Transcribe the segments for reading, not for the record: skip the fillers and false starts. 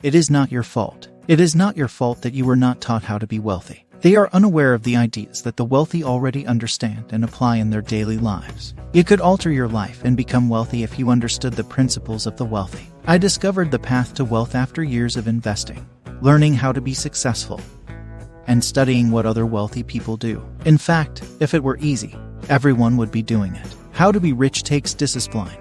It is not your fault. It is not your fault that you were not taught how to be wealthy. They are unaware of the ideas that the wealthy already understand and apply in their daily lives. You could alter your life and become wealthy if you understood the principles of the wealthy. I discovered the path to wealth after years of investing, learning how to be successful, and studying what other wealthy people do. In fact, if it were easy, everyone would be doing it. How to be rich takes discipline,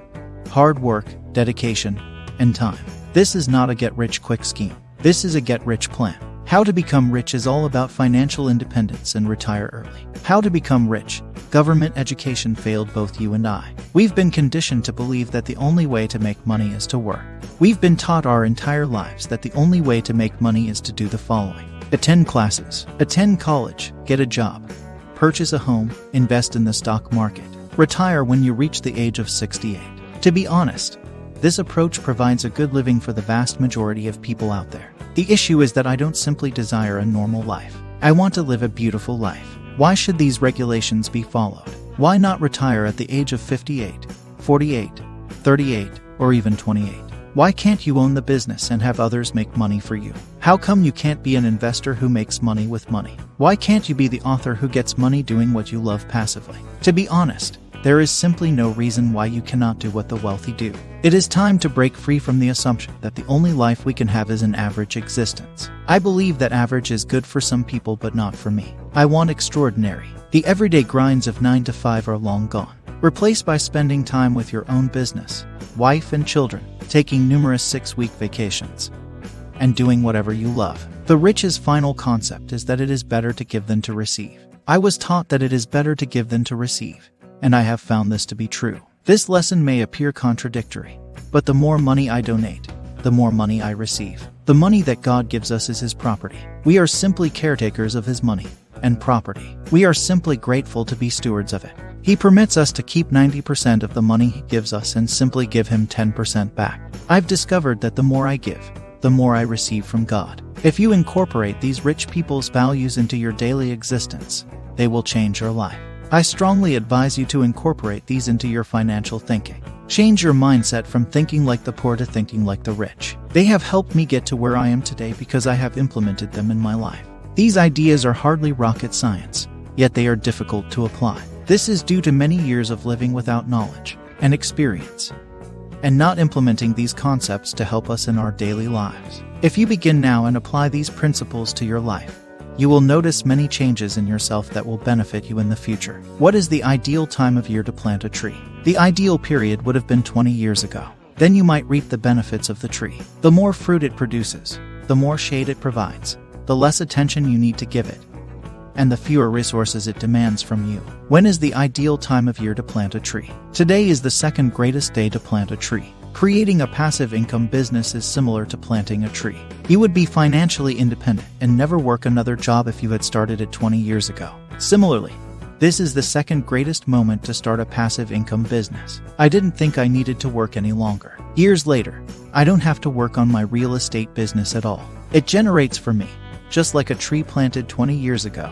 hard work, dedication, and time. This is not a get-rich-quick scheme. This is a get-rich plan. How to become rich is all about financial independence and retire early. How to become rich. Government education failed both you and I. We've been conditioned to believe that the only way to make money is to work. We've been taught our entire lives that the only way to make money is to do the following: attend classes, attend college, get a job, purchase a home, invest in the stock market, retire when you reach the age of 68. To be honest, this approach provides a good living for the vast majority of people out there. The issue is that I don't simply desire a normal life. I want to live a beautiful life. Why should these regulations be followed? Why not retire at the age of 58, 48, 38, or even 28? Why can't you own the business and have others make money for you? How come you can't be an investor who makes money with money? Why can't you be the author who gets money doing what you love passively? To be honest, there is simply no reason why you cannot do what the wealthy do. It is time to break free from the assumption that the only life we can have is an average existence. I believe that average is good for some people but not for me. I want extraordinary. The everyday grinds of 9 to 5 are long gone. Replaced by spending time with your own business, wife and children, taking numerous 6-week vacations, and doing whatever you love. The rich's final concept is that it is better to give than to receive. I was taught that it is better to give than to receive, and I have found this to be true. This lesson may appear contradictory, but the more money I donate, the more money I receive. The money that God gives us is His property. We are simply caretakers of His money and property. We are simply grateful to be stewards of it. He permits us to keep 90% of the money He gives us and simply give Him 10% back. I've discovered that the more I give, the more I receive from God. If you incorporate these rich people's values into your daily existence, they will change your life. I strongly advise you to incorporate these into your financial thinking. Change your mindset from thinking like the poor to thinking like the rich. They have helped me get to where I am today because I have implemented them in my life. These ideas are hardly rocket science, yet they are difficult to apply. This is due to many years of living without knowledge and experience, and not implementing these concepts to help us in our daily lives. If you begin now and apply these principles to your life, you will notice many changes in yourself that will benefit you in the future. What is the ideal time of year to plant a tree? The ideal period would have been 20 years ago. Then you might reap the benefits of the tree. The more fruit it produces, the more shade it provides, the less attention you need to give it, and the fewer resources it demands from you. When is the ideal time of year to plant a tree? Today is the second greatest day to plant a tree. Creating a passive income business is similar to planting a tree. You would be financially independent and never work another job if you had started it 20 years ago. Similarly, this is the second greatest moment to start a passive income business. I didn't think I needed to work any longer. Years later, I don't have to work on my real estate business at all. It generates for me, just like a tree planted 20 years ago,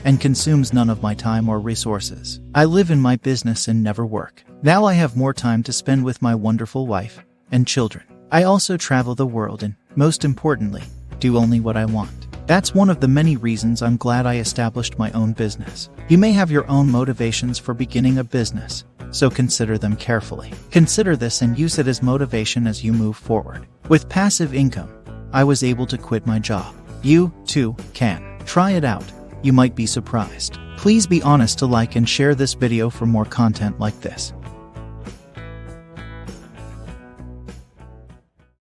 and consumes none of my time or resources. I live in my business and never work. Now I have more time to spend with my wonderful wife and children. I also travel the world and, most importantly, do only what I want. That's one of the many reasons I'm glad I established my own business. You may have your own motivations for beginning a business, so consider them carefully. Consider this and use it as motivation as you move forward. With passive income, I was able to quit my job. You, too, can. Try it out. You might be surprised. Please be honest to like and share this video for more content like this.